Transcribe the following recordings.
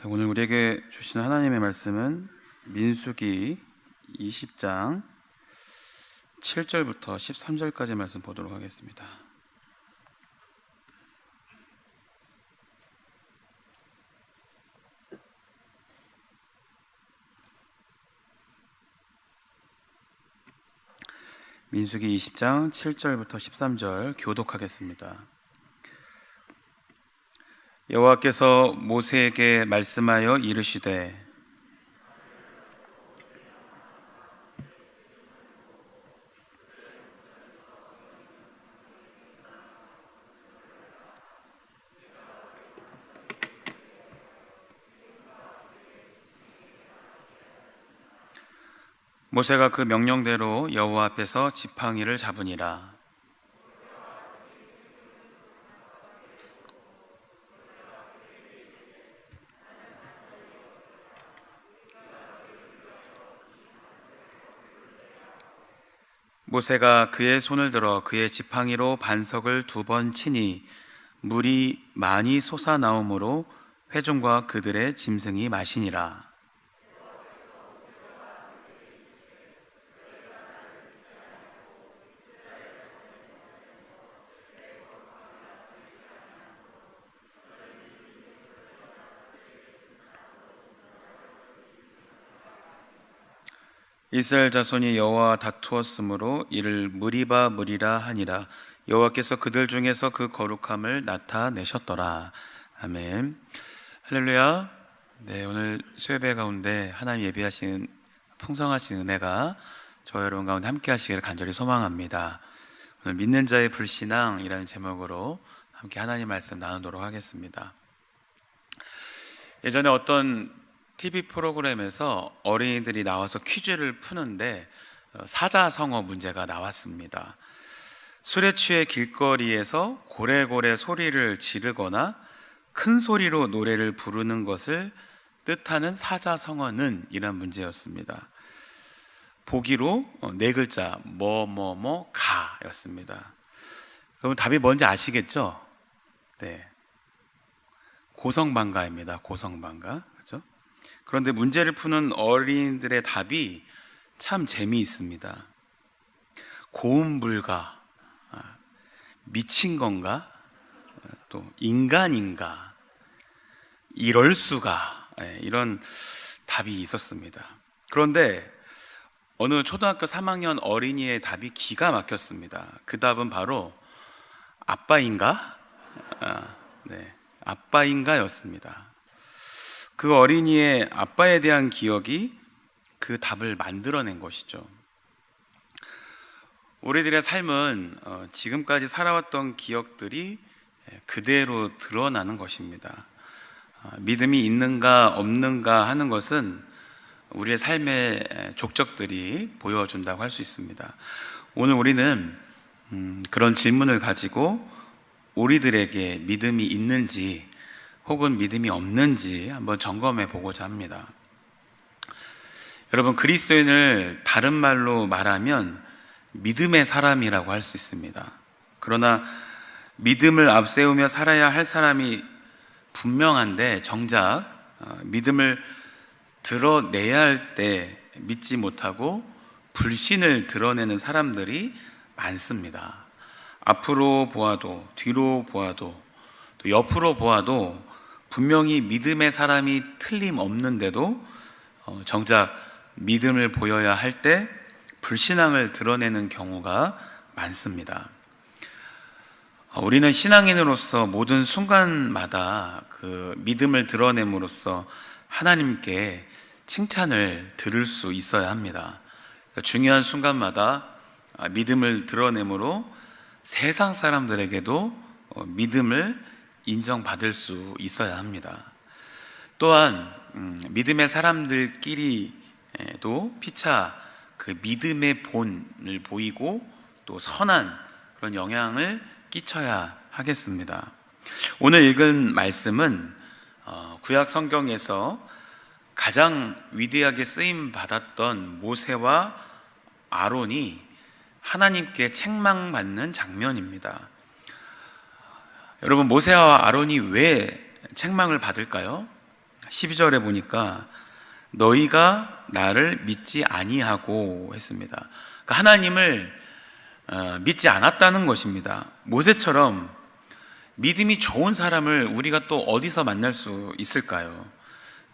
오늘 우리에게 주신 하나님의 말씀은 민수기 20장 7절부터 13절까지 말씀 보도록 하겠습니다. 민수기 20장 7절부터 13절 교독하겠습니다. 여호와께서 모세에게 말씀하여 이르시되 모세가 그 명령대로 여호와 앞에서 지팡이를 잡으니라. 모세가 그의 손을 들어 그의 지팡이로 반석을 2번 치니 물이 많이 솟아나오므로 회중과 그들의 짐승이 마시니라. 이스라엘 자손이 여호와와 다투었으므로 이를 무리바 하니라. 여호와께서 그들 중에서 그 거룩함을 나타내셨더라. 아멘. 할렐루야. 네, 오늘 수요예배 가운데 하나님 예비하신 풍성하신 은혜가 저와 여러분 가운데 함께 하시기를 간절히 소망합니다. 오늘 믿는 자의 불신앙이라는 제목으로 함께 하나님 말씀 나누도록 하겠습니다. 예전에 어떤 TV 프로그램에서 어린이들이 나와서 퀴즈를 푸는데 사자성어 문제가 나왔습니다. 술에 취해 길거리에서 고래고래 소리를 지르거나 큰 소리로 노래를 부르는 것을 뜻하는 사자성어는 이란 문제였습니다. 보기로 4글자 가였습니다. 그럼 답이 뭔지 아시겠죠? 네, 고성방가입니다. 고성방가. 그렇죠? 그런데 문제를 푸는 어린이들의 답이 참 재미있습니다. 고음불가, 미친 건가, 또 인간인가, 이럴 수가, 이런 답이 있었습니다. 그런데 어느 초등학교 3학년 어린이의 답이 기가 막혔습니다. 그 답은 바로 아빠인가? 네, 아빠인가였습니다. 그 어린이의 아빠에 대한 기억이 그 답을 만들어낸 것이죠. 우리들의 삶은 지금까지 살아왔던 기억들이 그대로 드러나는 것입니다. 믿음이 있는가 없는가 하는 것은 우리의 삶의 족적들이 보여준다고 할 수 있습니다. 오늘 우리는 그런 질문을 가지고 우리들에게 믿음이 있는지 혹은 믿음이 없는지 한번 점검해 보고자 합니다. 여러분, 그리스도인을 다른 말로 말하면 믿음의 사람이라고 할 수 있습니다. 그러나 믿음을 앞세우며 살아야 할 사람이 분명한데 정작 믿음을 드러내야 할 때 믿지 못하고 불신을 드러내는 사람들이 많습니다. 앞으로 보아도 뒤로 보아도 또 옆으로 보아도 분명히 믿음의 사람이 틀림없는데도 정작 믿음을 보여야 할 때 불신앙을 드러내는 경우가 많습니다. 우리는 신앙인으로서 모든 순간마다 그 믿음을 드러냄으로써 하나님께 칭찬을 들을 수 있어야 합니다. 중요한 순간마다 믿음을 드러내므로 세상 사람들에게도 믿음을 인정받을 수 있어야 합니다. 또한 믿음의 사람들끼리도 피차 그 믿음의 본을 보이고 또 선한 그런 영향을 끼쳐야 하겠습니다. 오늘 읽은 말씀은 구약 성경에서 가장 위대하게 쓰임 받았던 모세와 아론이 하나님께 책망받는 장면입니다. 여러분, 모세와 아론이 왜 책망을 받을까요? 12절에 보니까 너희가 나를 믿지 아니하고 했습니다. 그러니까 하나님을 믿지 않았다는 것입니다. 모세처럼 믿음이 좋은 사람을 우리가 또 어디서 만날 수 있을까요?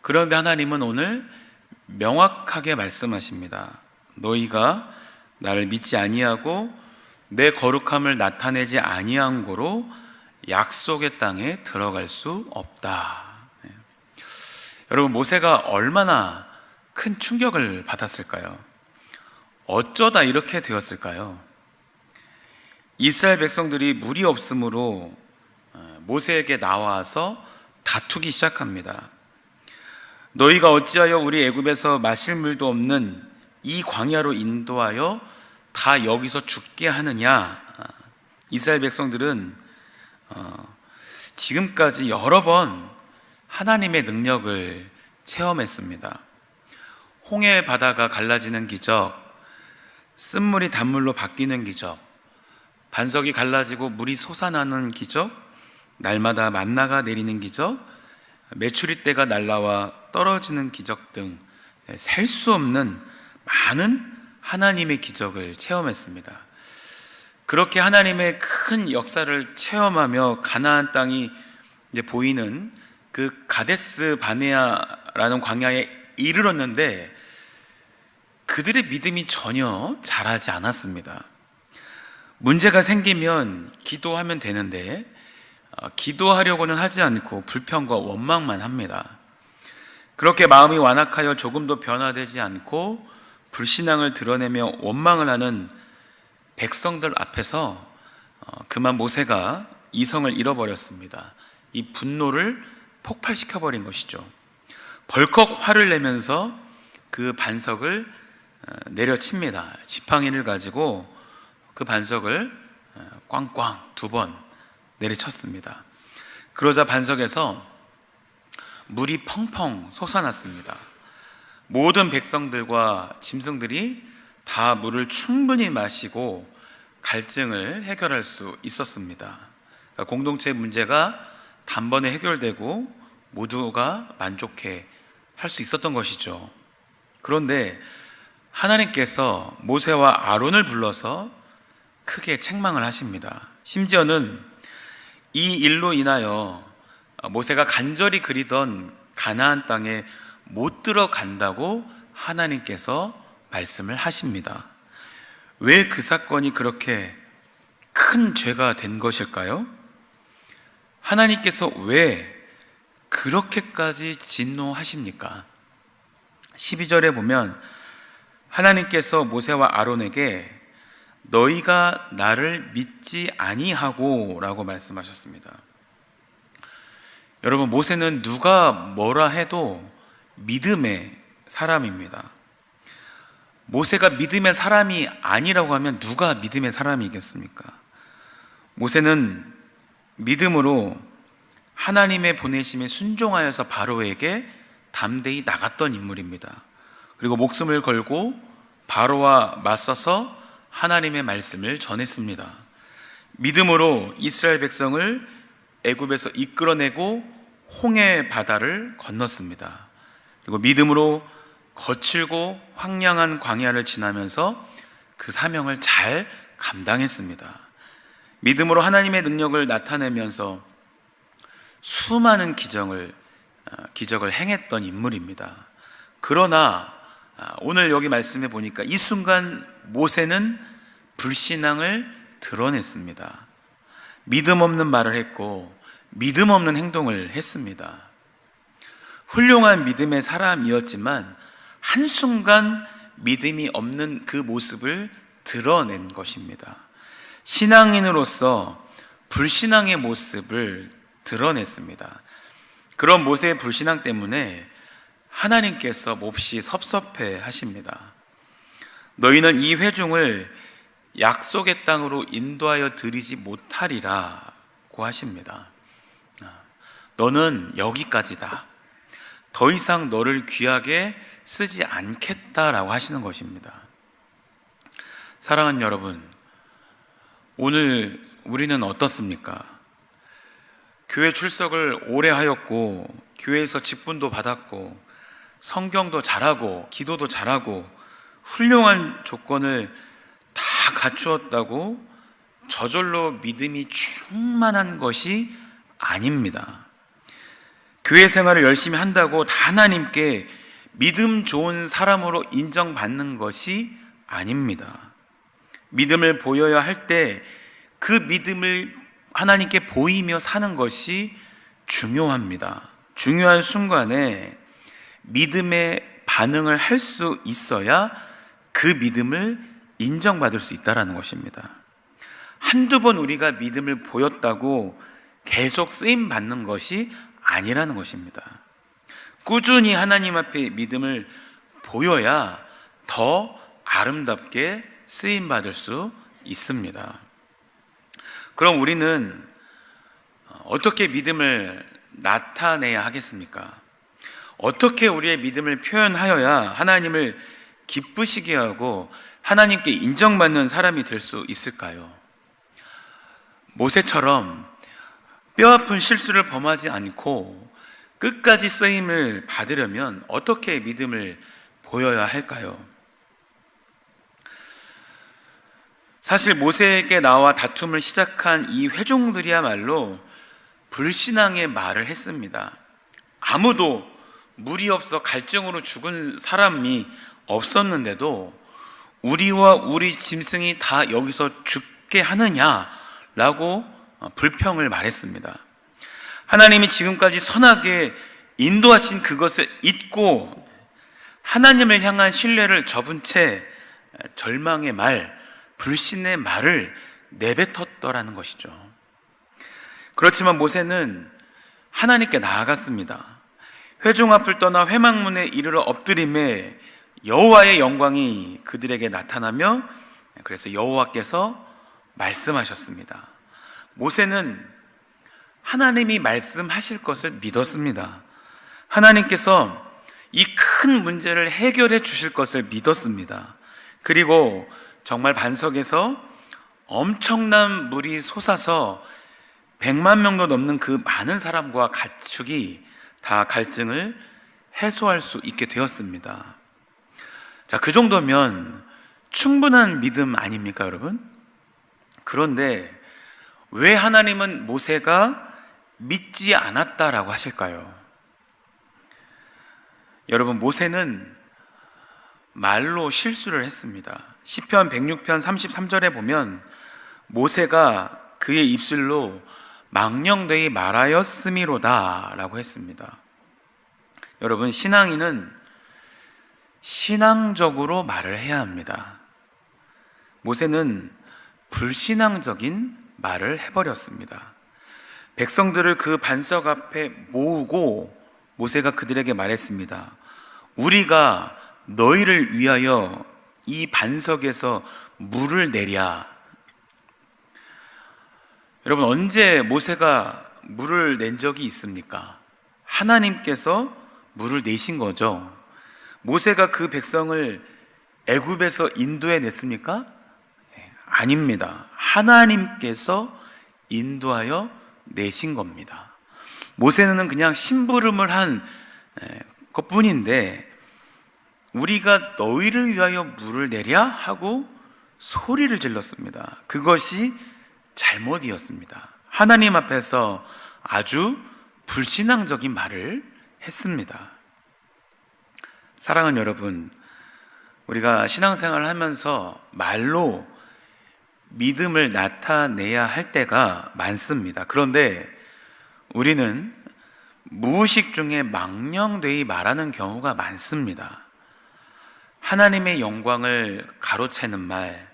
그런데 하나님은 오늘 명확하게 말씀하십니다. 너희가 나를 믿지 아니하고 내 거룩함을 나타내지 아니한 고로 약속의 땅에 들어갈 수 없다. 여러분, 모세가 얼마나 큰 충격을 받았을까요? 어쩌다 이렇게 되었을까요? 이스라엘 백성들이 물이 없으므로 모세에게 나와서 다투기 시작합니다. 너희가 어찌하여 우리 애굽에서 마실 물도 없는 이 광야로 인도하여 다 여기서 죽게 하느냐? 이스라엘 백성들은 지금까지 여러 번 하나님의 능력을 체험했습니다. 홍해 바다가 갈라지는 기적, 쓴물이 단물로 바뀌는 기적, 반석이 갈라지고 물이 솟아나는 기적, 날마다 만나가 내리는 기적, 메추리떼가 날라와 떨어지는 기적 등 셀 수 없는 많은 하나님의 기적을 체험했습니다. 그렇게 하나님의 큰 역사를 체험하며 가나안 땅이 이제 보이는 그 가데스 바네아라는 광야에 이르렀는데 그들의 믿음이 전혀 자라지 않았습니다. 문제가 생기면 기도하면 되는데 기도하려고는 하지 않고 불평과 원망만 합니다. 그렇게 마음이 완악하여 조금도 변화되지 않고 불신앙을 드러내며 원망을 하는 백성들 앞에서 그만 모세가 이성을 잃어버렸습니다. 이 분노를 폭발시켜버린 것이죠. 벌컥 화를 내면서 그 반석을 내려칩니다. 지팡이를 가지고 그 반석을 꽝꽝 2번 내리쳤습니다. 그러자 반석에서 물이 펑펑 솟아났습니다. 모든 백성들과 짐승들이 다 물을 충분히 마시고 갈증을 해결할 수 있었습니다. 그러니까 공동체 문제가 단번에 해결되고 모두가 만족해 할 수 있었던 것이죠. 그런데 하나님께서 모세와 아론을 불러서 크게 책망을 하십니다. 심지어는 이 일로 인하여 모세가 간절히 그리던 가나안 땅에 못 들어간다고 하나님께서 말씀을 하십니다. 왜 그 사건이 그렇게 큰 죄가 된 것일까요? 하나님께서 왜 그렇게까지 진노하십니까? 12절에 보면 하나님께서 모세와 아론에게 너희가 나를 믿지 아니하고 라고 말씀하셨습니다. 여러분, 모세는 누가 뭐라 해도 믿음의 사람입니다. 모세가 믿음의 사람이 아니라고 하면 누가 믿음의 사람이겠습니까? 모세는 믿음으로 하나님의 보내심에 순종하여서 바로에게 담대히 나갔던 인물입니다. 그리고 목숨을 걸고 바로와 맞서서 하나님의 말씀을 전했습니다. 믿음으로 이스라엘 백성을 애굽에서 이끌어내고 홍해 바다를 건넜습니다. 그리고 믿음으로 거칠고 황량한 광야를 지나면서 그 사명을 잘 감당했습니다. 믿음으로 하나님의 능력을 나타내면서 수많은 기적을 행했던 인물입니다. 그러나 오늘 여기 말씀해 보니까 이 순간 모세는 불신앙을 드러냈습니다. 믿음 없는 말을 했고 믿음 없는 행동을 했습니다. 훌륭한 믿음의 사람이었지만 한순간 믿음이 없는 그 모습을 드러낸 것입니다. 신앙인으로서 불신앙의 모습을 드러냈습니다. 그런 모세의 불신앙 때문에 하나님께서 몹시 섭섭해 하십니다. 너희는 이 회중을 약속의 땅으로 인도하여 드리지 못하리라고 하십니다. 너는 여기까지다. 더 이상 너를 귀하게 쓰지 않겠다라고 하시는 것입니다. 사랑하는 여러분, 오늘 우리는 어떻습니까? 교회 출석을 오래 하였고 교회에서 직분도 받았고 성경도 잘하고 기도도 잘하고 훌륭한 조건을 다 갖추었다고 저절로 믿음이 충만한 것이 아닙니다. 교회 생활을 열심히 한다고 다 하나님께 믿음 좋은 사람으로 인정받는 것이 아닙니다. 믿음을 보여야 할 때 그 믿음을 하나님께 보이며 사는 것이 중요합니다. 중요한 순간에 믿음의 반응을 할 수 있어야 그 믿음을 인정받을 수 있다는 것입니다. 한두 번 우리가 믿음을 보였다고 계속 쓰임 받는 것이 아니라는 것입니다. 꾸준히 하나님 앞에 믿음을 보여야 더 아름답게 쓰임 받을 수 있습니다. 그럼 우리는 어떻게 믿음을 나타내야 하겠습니까? 어떻게 우리의 믿음을 표현하여야 하나님을 기쁘시게 하고 하나님께 인정받는 사람이 될 수 있을까요? 모세처럼 뼈아픈 실수를 범하지 않고 끝까지 쓰임을 받으려면 어떻게 믿음을 보여야 할까요? 사실 모세에게 나와 다툼을 시작한 이 회중들이야말로 불신앙의 말을 했습니다. 아무도 물이 없어 갈증으로 죽은 사람이 없었는데도 우리와 우리 짐승이 다 여기서 죽게 하느냐라고 불평을 말했습니다. 하나님이 지금까지 선하게 인도하신 그것을 잊고 하나님을 향한 신뢰를 접은 채 절망의 말, 불신의 말을 내뱉었더라는 것이죠. 그렇지만 모세는 하나님께 나아갔습니다. 회중 앞을 떠나 회막문에 이르러 엎드림에 여호와의 영광이 그들에게 나타나며 그래서 여호와께서 말씀하셨습니다. 모세는 하나님이 말씀하실 것을 믿었습니다. 하나님께서 이 큰 문제를 해결해 주실 것을 믿었습니다. 그리고 정말 반석에서 엄청난 물이 솟아서 100만 명도 넘는 그 많은 사람과 가축이 다 갈증을 해소할 수 있게 되었습니다. 자, 그 정도면 충분한 믿음 아닙니까, 여러분? 그런데 왜 하나님은 모세가 믿지 않았다라고 하실까요? 여러분, 모세는 말로 실수를 했습니다. 시편 106편 33절에 보면 모세가 그의 입술로 망령되이 말하였음이로다 라고 했습니다. 여러분, 신앙인은 신앙적으로 말을 해야 합니다. 모세는 불신앙적인 말을 해버렸습니다. 백성들을 그 반석 앞에 모으고 모세가 그들에게 말했습니다. 우리가 너희를 위하여 이 반석에서 물을 내랴. 여러분, 언제 모세가 물을 낸 적이 있습니까? 하나님께서 물을 내신 거죠. 모세가 그 백성을 애굽에서 인도해 냈습니까? 아닙니다. 하나님께서 인도하여 내신 겁니다. 모세는 그냥 심부름을 한 것뿐인데 우리가 너희를 위하여 물을 내랴 하고 소리를 질렀습니다. 그것이 잘못이었습니다. 하나님 앞에서 아주 불신앙적인 말을 했습니다. 사랑하는 여러분, 우리가 신앙생활을 하면서 말로 믿음을 나타내야 할 때가 많습니다. 그런데 우리는 무의식 중에 망령되이 말하는 경우가 많습니다. 하나님의 영광을 가로채는 말,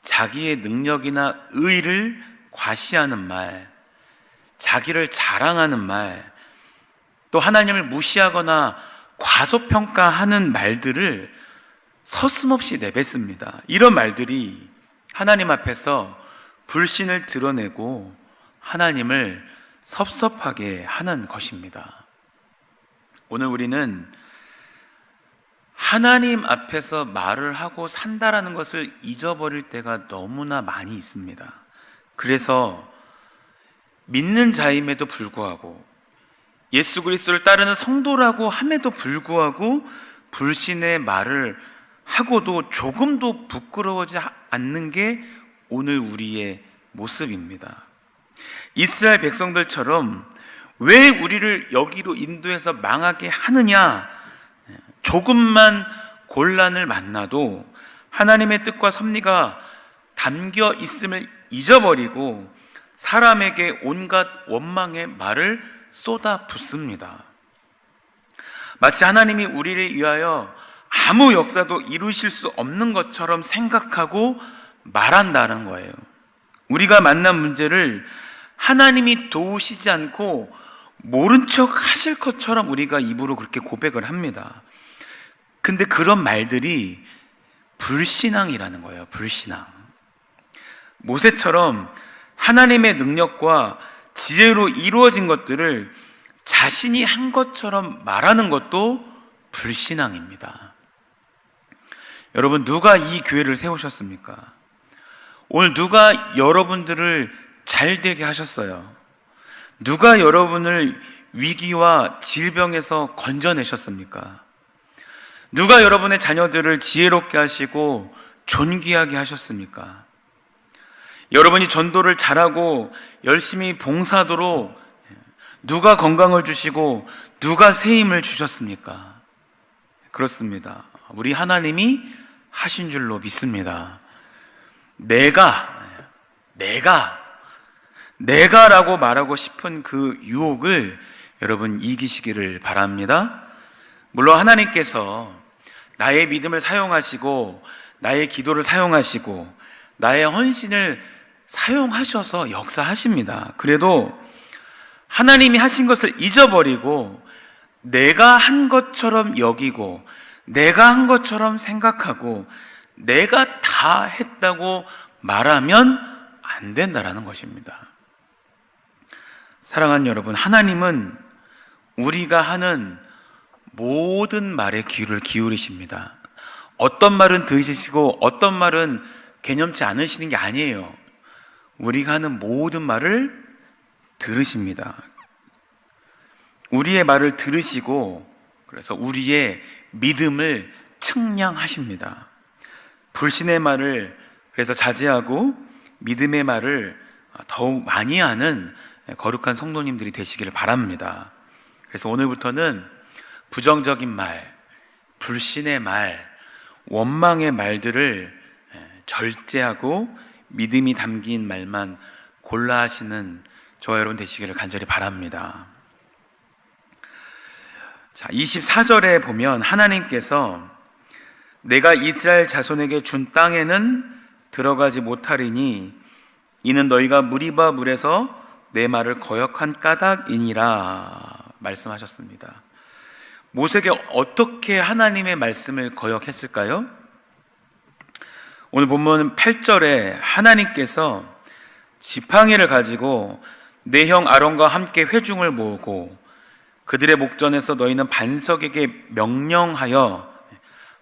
자기의 능력이나 의를 과시하는 말, 자기를 자랑하는 말, 또 하나님을 무시하거나 과소평가하는 말들을 서슴없이 내뱉습니다. 이런 말들이 하나님 앞에서 불신을 드러내고 하나님을 섭섭하게 하는 것입니다. 오늘 우리는 하나님 앞에서 말을 하고 산다라는 것을 잊어버릴 때가 너무나 많이 있습니다. 그래서 믿는 자임에도 불구하고 예수 그리스도를 따르는 성도라고 함에도 불구하고 불신의 말을 하고도 조금도 부끄러워하지 않는 게 오늘 우리의 모습입니다. 이스라엘 백성들처럼 왜 우리를 여기로 인도해서 망하게 하느냐, 조금만 곤란을 만나도 하나님의 뜻과 섭리가 담겨 있음을 잊어버리고 사람에게 온갖 원망의 말을 쏟아붓습니다. 마치 하나님이 우리를 위하여 아무 역사도 이루실 수 없는 것처럼 생각하고 말한다는 거예요. 우리가 만난 문제를 하나님이 도우시지 않고 모른 척 하실 것처럼 우리가 입으로 그렇게 고백을 합니다. 근데 그런 말들이 불신앙이라는 거예요. 불신앙. 모세처럼 하나님의 능력과 지혜로 이루어진 것들을 자신이 한 것처럼 말하는 것도 불신앙입니다. 여러분, 누가 이 교회를 세우셨습니까? 오늘 누가 여러분들을 잘 되게 하셨어요? 누가 여러분을 위기와 질병에서 건져내셨습니까? 누가 여러분의 자녀들을 지혜롭게 하시고 존귀하게 하셨습니까? 여러분이 전도를 잘하고 열심히 봉사하도록 누가 건강을 주시고 누가 새 힘을 주셨습니까? 그렇습니다. 우리 하나님이 하신 줄로 믿습니다. 내가라고 말하고 싶은 그 유혹을 여러분 이기시기를 바랍니다. 물론 하나님께서 나의 믿음을 사용하시고 나의 기도를 사용하시고 나의 헌신을 사용하셔서 역사하십니다. 그래도 하나님이 하신 것을 잊어버리고 내가 한 것처럼 여기고 내가 한 것처럼 생각하고 내가 다 했다고 말하면 안 된다라는 것입니다. 사랑하는 여러분, 하나님은 우리가 하는 모든 말에 귀를 기울이십니다. 어떤 말은 들으시고 어떤 말은 개념치 않으시는 게 아니에요. 우리가 하는 모든 말을 들으십니다. 우리의 말을 들으시고 그래서 우리의 믿음을 측량하십니다. 불신의 말을 그래서 자제하고 믿음의 말을 더욱 많이 하는 거룩한 성도님들이 되시기를 바랍니다. 그래서 오늘부터는 부정적인 말, 불신의 말, 원망의 말들을 절제하고 믿음이 담긴 말만 골라 하시는 저와 여러분 되시기를 간절히 바랍니다. 자, 24절에 보면 하나님께서 내가 이스라엘 자손에게 준 땅에는 들어가지 못하리니 이는 너희가 무리바 물에서 내 말을 거역한 까닭이니라 말씀하셨습니다. 모세에게 어떻게 하나님의 말씀을 거역했을까요? 오늘 본문 8절에 하나님께서 지팡이를 가지고 내 형 아론과 함께 회중을 모으고 그들의 목전에서 너희는 반석에게 명령하여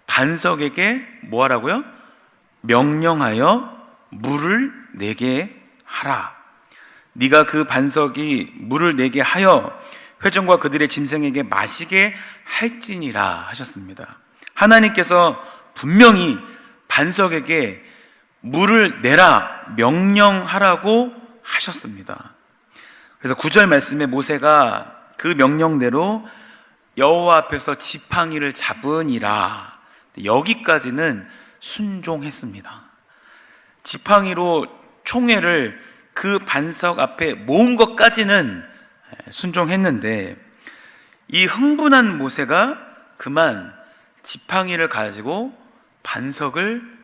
반석에게 뭐 하라고요? 명령하여 물을 내게 하라. 네가 그 반석이 물을 내게 하여 회중과 그들의 짐승에게 마시게 할지니라 하셨습니다. 하나님께서 분명히 반석에게 물을 내라 명령하라고 하셨습니다. 그래서 9절 말씀에 모세가 그 명령대로 여호와 앞에서 지팡이를 잡으니라, 여기까지는 순종했습니다. 지팡이로 총회를 그 반석 앞에 모은 것까지는 순종했는데 이 흥분한 모세가 그만 지팡이를 가지고 반석을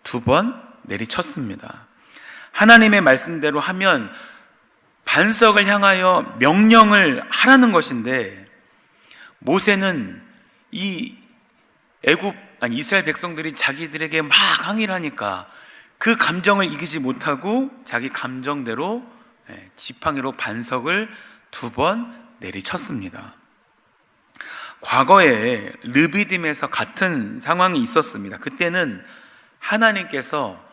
2번 내리쳤습니다. 하나님의 말씀대로 하면 반석을 향하여 명령을 하라는 것인데 모세는 이스라엘 백성들이 자기들에게 막 항의를 하니까 그 감정을 이기지 못하고 자기 감정대로 지팡이로 반석을 2번 내리쳤습니다. 과거에 르비딤에서 같은 상황이 있었습니다. 그때는 하나님께서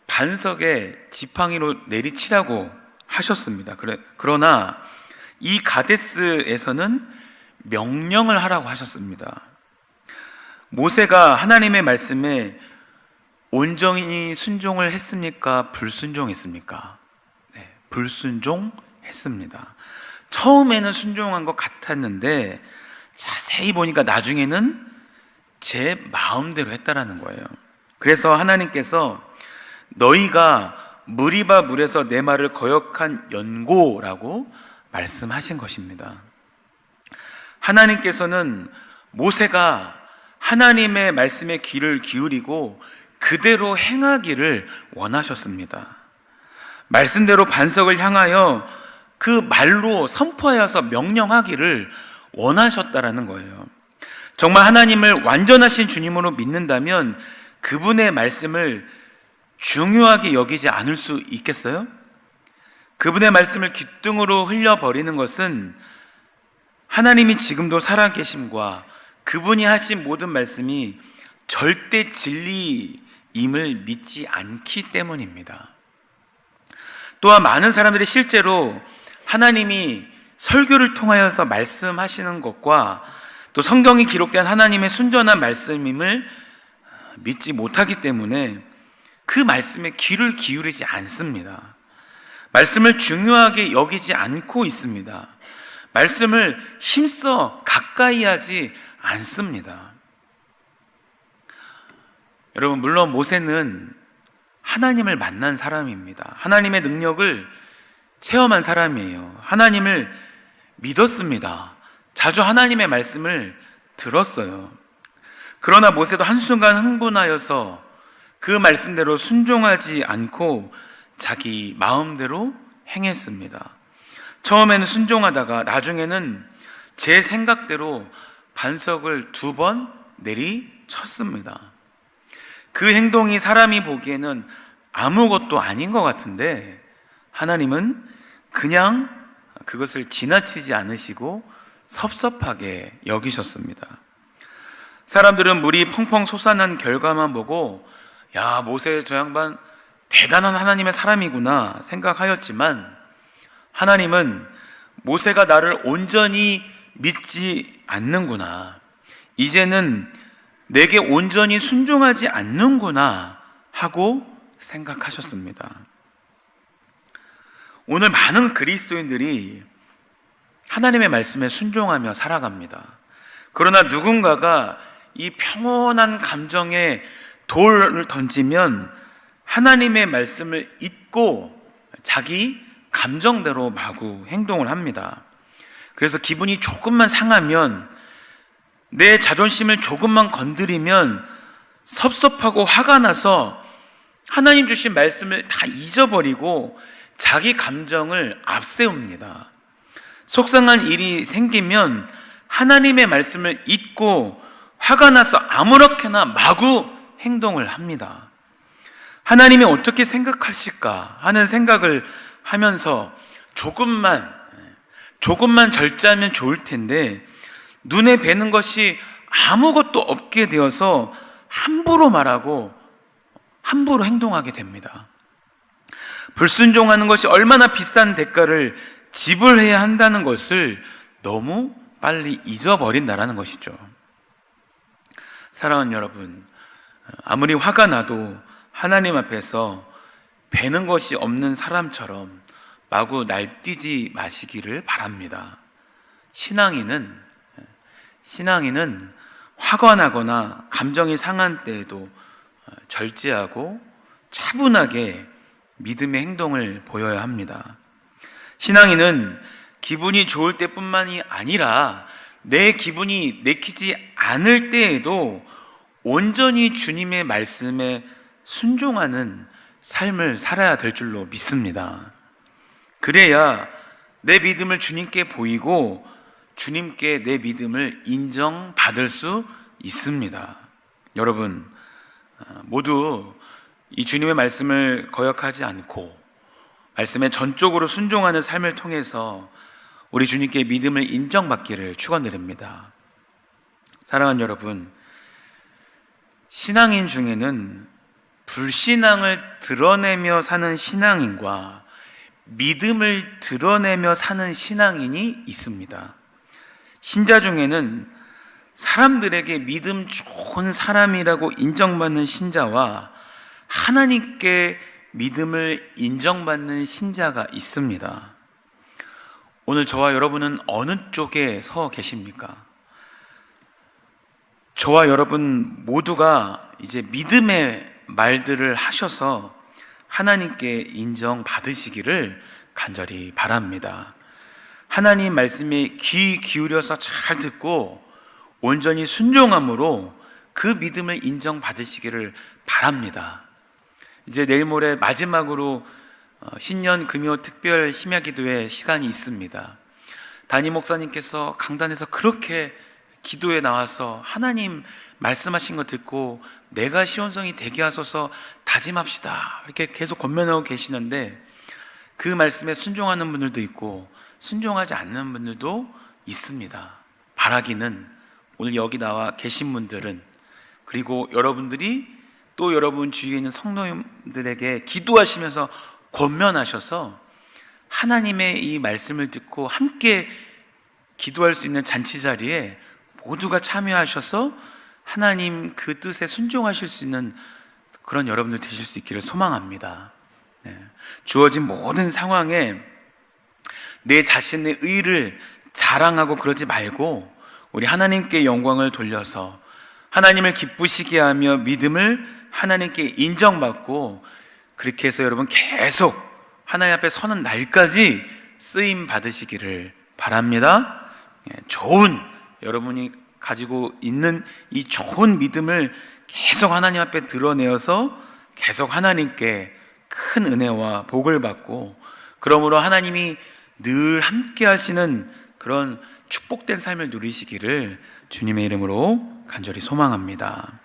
반석에 지팡이로 내리치라고 하셨습니다. 그러나 이 가데스에서는 명령을 하라고 하셨습니다. 모세가 하나님의 말씀에 온전히 순종을 했습니까? 불순종했습니까? 네, 불순종했습니다. 처음에는 순종한 것 같았는데 자세히 보니까 나중에는 제 마음대로 했다라는 거예요. 그래서 하나님께서 너희가 무리바 물에서 내 말을 거역한 연고라고 말씀하신 것입니다. 하나님께서는 모세가 하나님의 말씀에 귀를 기울이고 그대로 행하기를 원하셨습니다. 말씀대로 반석을 향하여 그 말로 선포하여서 명령하기를 원하셨다라는 거예요. 정말 하나님을 완전하신 주님으로 믿는다면 그분의 말씀을 중요하게 여기지 않을 수 있겠어요? 그분의 말씀을 귓등으로 흘려버리는 것은 하나님이 지금도 살아계심과 그분이 하신 모든 말씀이 절대 진리임을 믿지 않기 때문입니다. 또한 많은 사람들이 실제로 하나님이 설교를 통하여서 말씀하시는 것과 또 성경이 기록된 하나님의 순전한 말씀임을 믿지 못하기 때문에 그 말씀에 귀를 기울이지 않습니다. 말씀을 중요하게 여기지 않고 있습니다. 말씀을 힘써 가까이 하지 않습니다. 여러분, 물론 모세는 하나님을 만난 사람입니다. 하나님의 능력을 체험한 사람이에요. 하나님을 믿었습니다. 자주 하나님의 말씀을 들었어요. 그러나 모세도 한순간 흥분하여서 그 말씀대로 순종하지 않고 자기 마음대로 행했습니다. 처음에는 순종하다가 나중에는 제 생각대로 반석을 2번 내리쳤습니다. 그 행동이 사람이 보기에는 아무것도 아닌 것 같은데 하나님은 그냥 그것을 지나치지 않으시고 섭섭하게 여기셨습니다. 사람들은 물이 펑펑 솟아난 결과만 보고 야, 모세 저 양반 대단한 하나님의 사람이구나 생각하였지만 하나님은 모세가 나를 온전히 믿지 않는구나, 이제는 내게 온전히 순종하지 않는구나 하고 생각하셨습니다. 오늘 많은 그리스도인들이 하나님의 말씀에 순종하며 살아갑니다. 그러나 누군가가 이 평온한 감정에 돌을 던지면 하나님의 말씀을 잊고 자기 감정대로 마구 행동을 합니다. 그래서 기분이 조금만 상하면, 내 자존심을 조금만 건드리면 섭섭하고 화가 나서 하나님 주신 말씀을 다 잊어버리고 자기 감정을 앞세웁니다. 속상한 일이 생기면 하나님의 말씀을 잊고 화가 나서 아무렇게나 마구 행동을 합니다. 하나님이 어떻게 생각하실까 하는 생각을 하면서 조금만 절제하면 좋을 텐데 눈에 뵈는 것이 아무것도 없게 되어서 함부로 말하고 함부로 행동하게 됩니다. 불순종하는 것이 얼마나 비싼 대가를 지불해야 한다는 것을 너무 빨리 잊어버린다라는 것이죠. 사랑하는 여러분, 아무리 화가 나도 하나님 앞에서 배는 것이 없는 사람처럼 마구 날뛰지 마시기를 바랍니다. 신앙인은 화가 나거나 감정이 상한 때에도 절제하고 차분하게 믿음의 행동을 보여야 합니다. 신앙인은 기분이 좋을 때뿐만이 아니라 내 기분이 내키지 않을 때에도 온전히 주님의 말씀에 순종하는 삶을 살아야 될 줄로 믿습니다. 그래야 내 믿음을 주님께 보이고 주님께 내 믿음을 인정받을 수 있습니다. 여러분, 모두 이 주님의 말씀을 거역하지 않고 말씀에 전적으로 순종하는 삶을 통해서 우리 주님께 믿음을 인정받기를 축원드립니다. 사랑하는 여러분, 신앙인 중에는 불신앙을 드러내며 사는 신앙인과 믿음을 드러내며 사는 신앙인이 있습니다. 신자 중에는 사람들에게 믿음 좋은 사람이라고 인정받는 신자와 하나님께 믿음을 인정받는 신자가 있습니다. 오늘 저와 여러분은 어느 쪽에 서 계십니까? 저와 여러분 모두가 이제 믿음의 말들을 하셔서 하나님께 인정받으시기를 간절히 바랍니다. 하나님 말씀에 귀 기울여서 잘 듣고 온전히 순종함으로 그 믿음을 인정받으시기를 바랍니다. 이제 내일 모레 마지막으로 신년 금요 특별 심야 기도의 시간이 있습니다. 담임 목사님께서 강단에서 그렇게 기도에 나와서 하나님 말씀하신 거 듣고 내가 시온성이 되게 하소서 다짐합시다 이렇게 계속 권면하고 계시는데, 그 말씀에 순종하는 분들도 있고 순종하지 않는 분들도 있습니다. 바라기는 오늘 여기 나와 계신 분들은, 그리고 여러분들이 또 여러분 주위에 있는 성도님들에게 기도하시면서 권면하셔서 하나님의 이 말씀을 듣고 함께 기도할 수 있는 잔치 자리에 모두가 참여하셔서 하나님 그 뜻에 순종하실 수 있는 그런 여러분들 되실 수 있기를 소망합니다. 주어진 모든 상황에 내 자신의 의를 자랑하고 그러지 말고 우리 하나님께 영광을 돌려서 하나님을 기쁘시게 하며 믿음을 하나님께 인정받고, 그렇게 해서 여러분 계속 하나님 앞에 서는 날까지 쓰임 받으시기를 바랍니다. 좋은, 여러분이 가지고 있는 이 좋은 믿음을 계속 하나님 앞에 드러내어서 계속 하나님께 큰 은혜와 복을 받고, 그러므로 하나님이 늘 함께 하시는 그런 축복된 삶을 누리시기를 주님의 이름으로 간절히 소망합니다.